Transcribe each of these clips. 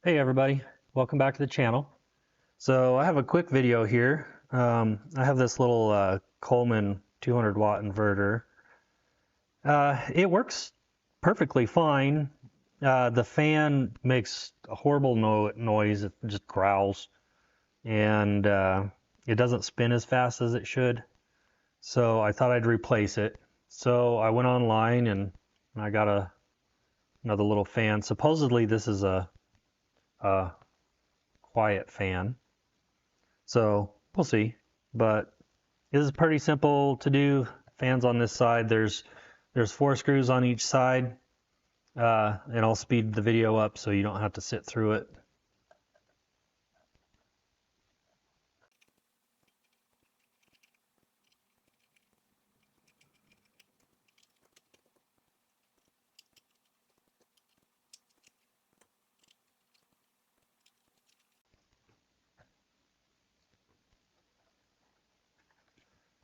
Hey everybody, welcome back to the channel. So I have a quick video here. I have this little Coleman 200 watt inverter. It works perfectly fine. The fan makes a horrible noise, it just growls, and it doesn't spin as fast as it should. So I thought I'd replace it. So I went online and I got another little fan. Supposedly this is a quiet fan. So we'll see, but this is pretty simple to do. Fans on this side, there's 4 screws on each side, and I'll speed the video up so you don't have to sit through it.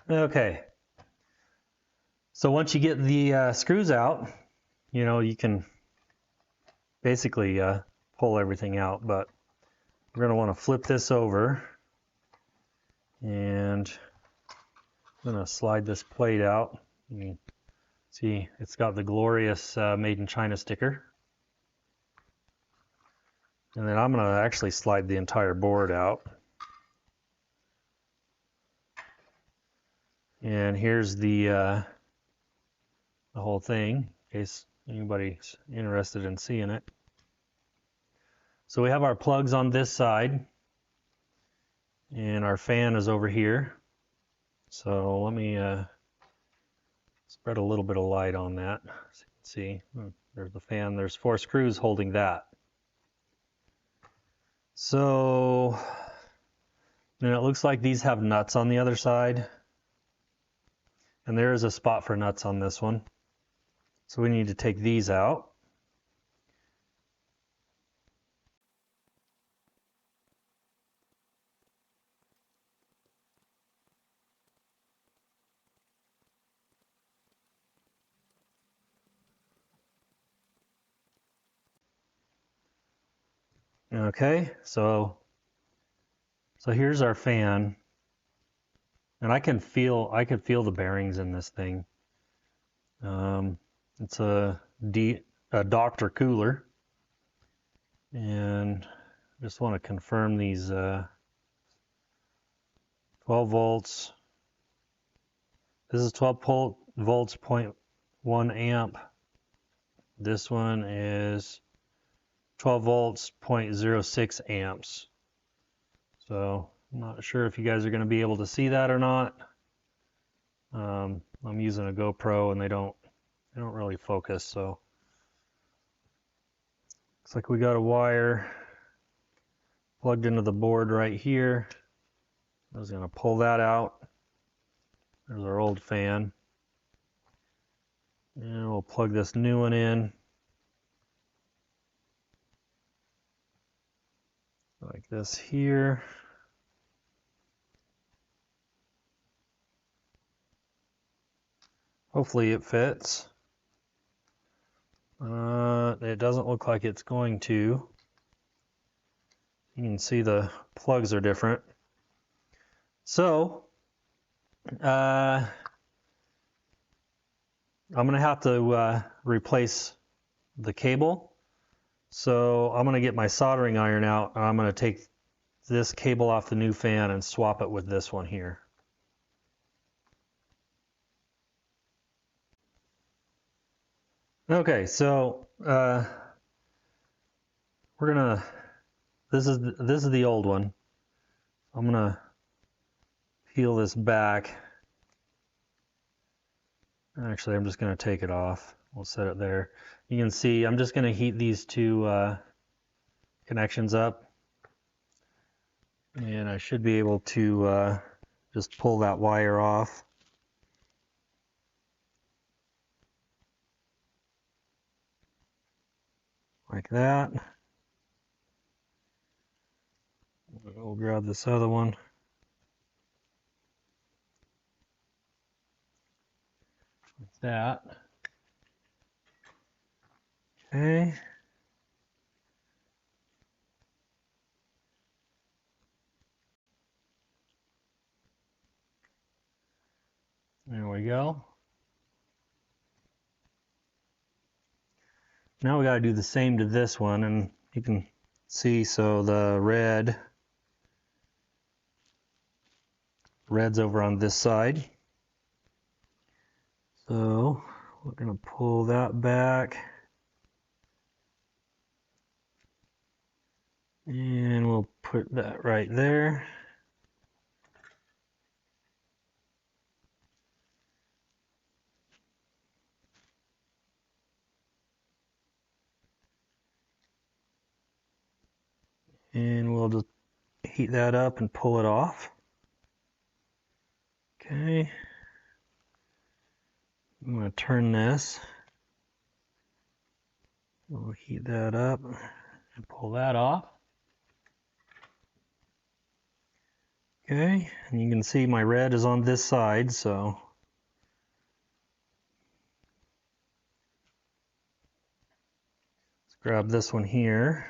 Okay, so once you get the screws out, you can basically pull everything out, but we're going to want to flip this over, and I'm going to slide this plate out. You can see it's got the glorious Made in China sticker. And then I'm going to actually slide the entire board out. And here's the whole thing, in case anybody's interested in seeing it. So we have our plugs on this side, and our fan is over here. So let me spread a little bit of light on that. So you can see, there's the fan. There's 4 screws holding that. So then it looks like these have nuts on the other side. And there is a spot for nuts on this one. So we need to take these out. Okay, so here's our fan. And I can feel the bearings in this thing. It's a Dr. Cooler, and just want to confirm these 12 volts. This is 12 volts, 0.1 amp. This one is 12 volts, 0.06 amps. So I'm not sure if you guys are going to be able to see that or not. I'm using a GoPro and they don't really focus, so looks like we got a wire plugged into the board right here. I was going to pull that out. There's our old fan. And we'll plug this new one in. Like this here. Hopefully it fits. It doesn't look like it's going to. You can see the plugs are different. So, I'm going to have to replace the cable. So I'm going to get my soldering iron out, and I'm going to take this cable off the new fan and swap it with this one here. Okay, so we're gonna. This is the old one. I'm gonna peel this back. Actually, I'm just gonna take it off. We'll set it there. You can see I'm just gonna heat these 2 connections up, and I should be able to just pull that wire off. Like that. We'll grab this other one. Like that. Okay. go. Now we got to do the same to this one, and you can see, so the red's over on this side. So we're going to pull that back. And we'll put that right there. And we'll just heat that up and pull it off. Okay. I'm going to turn this. We'll heat that up and pull that off. Okay, and you can see my red is on this side, so let's grab this one here.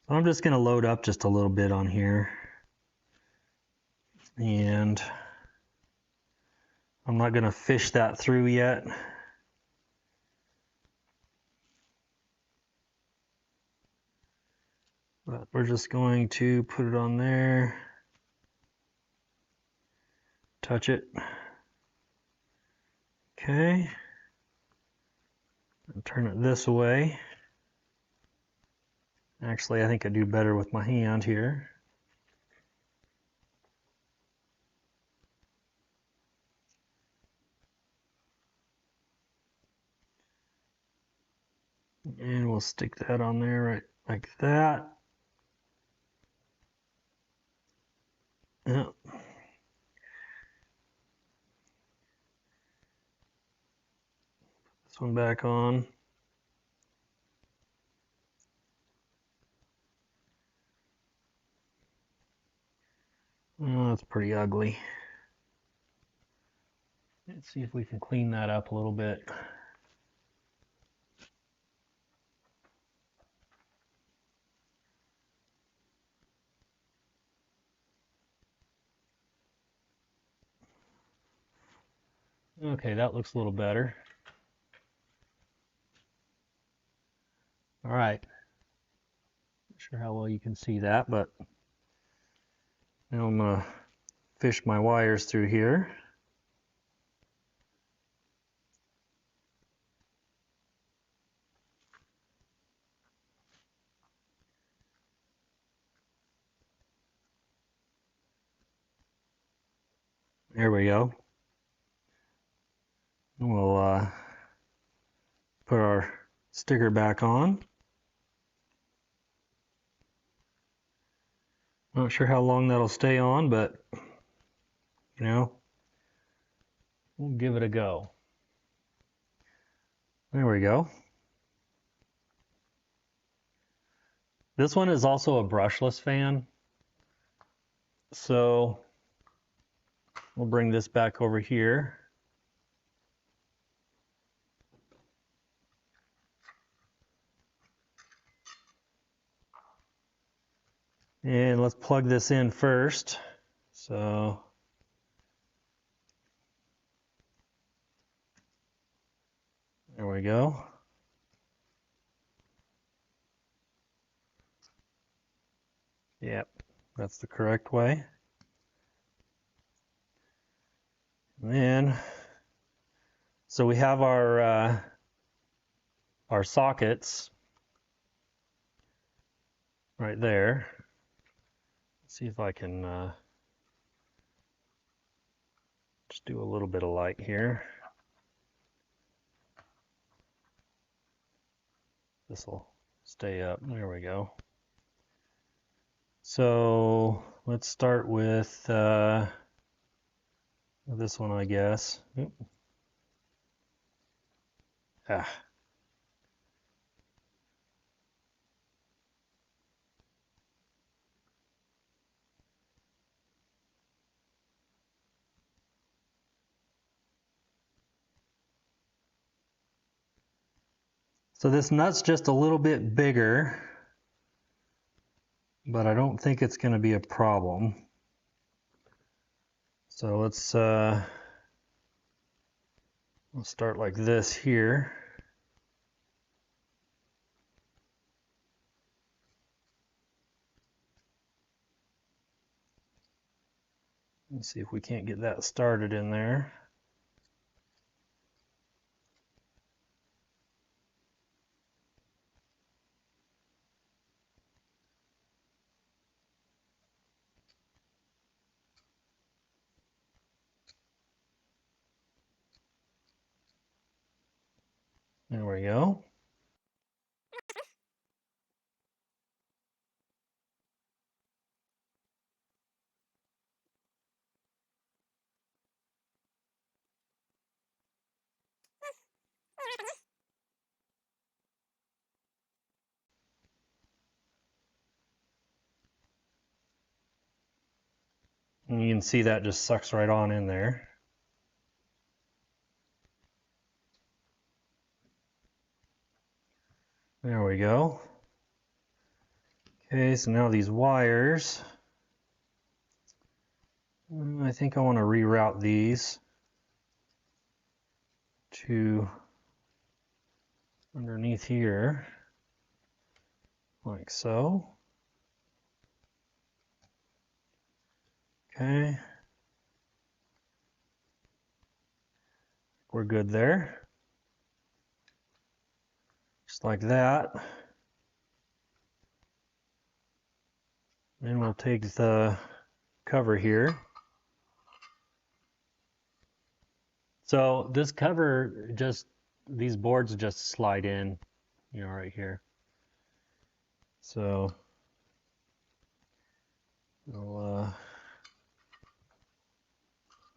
So I'm just going to load up just a little bit on here. And I'm not going to fish that through yet. But we're just going to put it on there. Touch it. Okay. And turn it this way. Actually, I think I do better with my hand here. And we'll stick that on there right like that. Yep. This one back on. Oh, that's pretty ugly. Let's see if we can clean that up a little bit. Okay, that looks a little better. All right. Not sure how well you can see that, but now I'm going to fish my wires through here. There we go. We'll put our sticker back on. Not sure how long that'll stay on, but you know, we'll give it a go. There we go. This one is also a brushless fan. So we'll bring this back over here. And let's plug this in first. So there we go. Yep, that's the correct way. And then, so we have our sockets right there. Let's see if I can just do a little bit of light here. This will stay up. There we go. So let's start with this one, I guess. Oop. Ah. So this nut's just a little bit bigger, but I don't think it's going to be a problem. So let's start like this here. Let's see if we can't get that started in there. There we go. And you can see that just sucks right on in there. There we go. Okay, so now these wires, I think I want to reroute these to underneath here, like so. Okay. We're good there. Just like that. Then we'll take the cover here. So this cover, just these boards just slide in, you know, right here. So I'll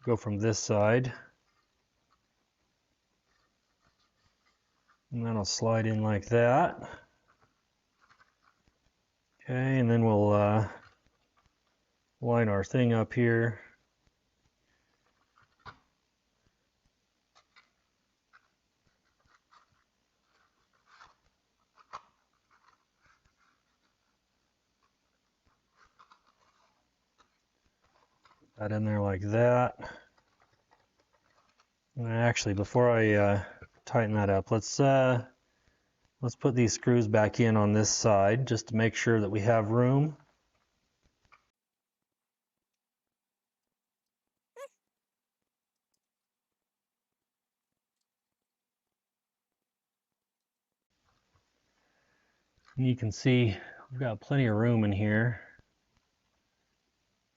go from this side, and then I'll slide in like that. Okay, and then we'll line our thing up here. That in there like that. And actually, before I tighten that up, let's put these screws back in on this side just to make sure that we have room. And you can see we've got plenty of room in here.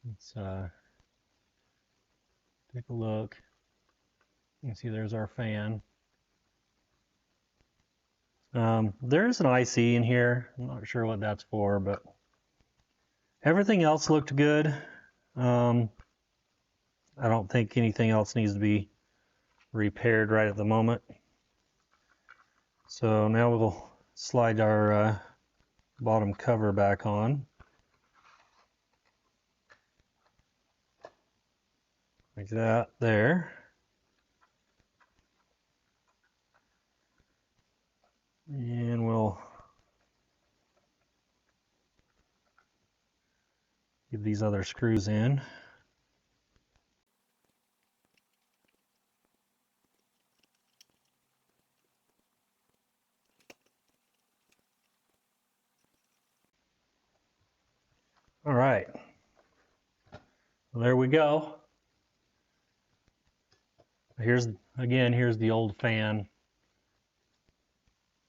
Let's take a look. You can see there's our fan. There's an IC in here. I'm not sure what that's for, but everything else looked good. I don't think anything else needs to be repaired right at the moment. So now we'll slide our bottom cover back on. Like that there. And we'll get these other screws in. All right. Well, there we go. Here's the old fan.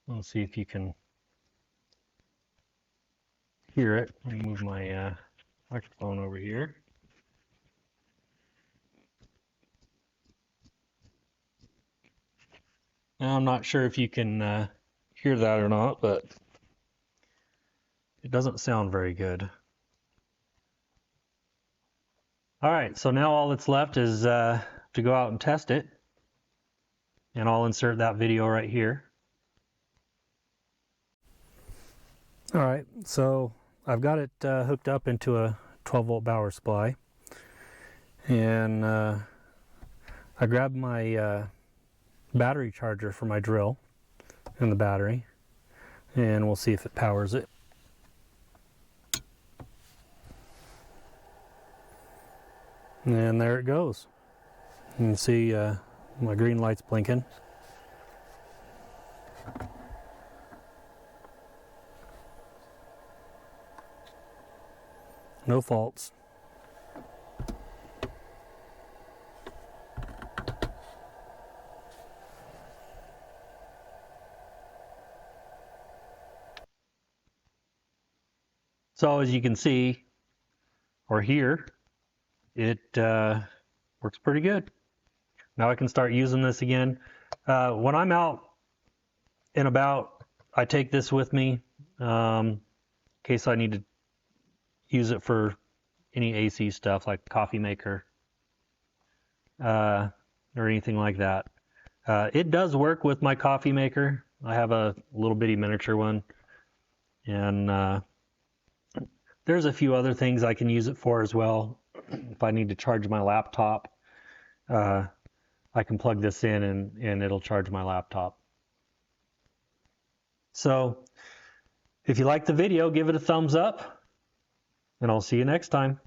Let's see if you can hear it. Let me move my microphone over here. Now, I'm not sure if you can hear that or not, but it doesn't sound very good. All right, so now all that's left is to go out and test it. And I'll insert that video right here. All right, so I've got it hooked up into a 12-volt power supply. And I grabbed my battery charger for my drill and the battery. and we'll see if it powers it. And there it goes. You can see my green light's blinking. No faults. So as you can see or hear, it works pretty good. Now I can start using this again. When I'm out and about, I take this with me in case I need to use it for any AC stuff like coffee maker or anything like that. It does work with my coffee maker. I have a little bitty miniature one, and there's a few other things I can use it for as well. If I need to charge my laptop, I can plug this in and it'll charge my laptop. So if you like the video, give it a thumbs up, and I'll see you next time.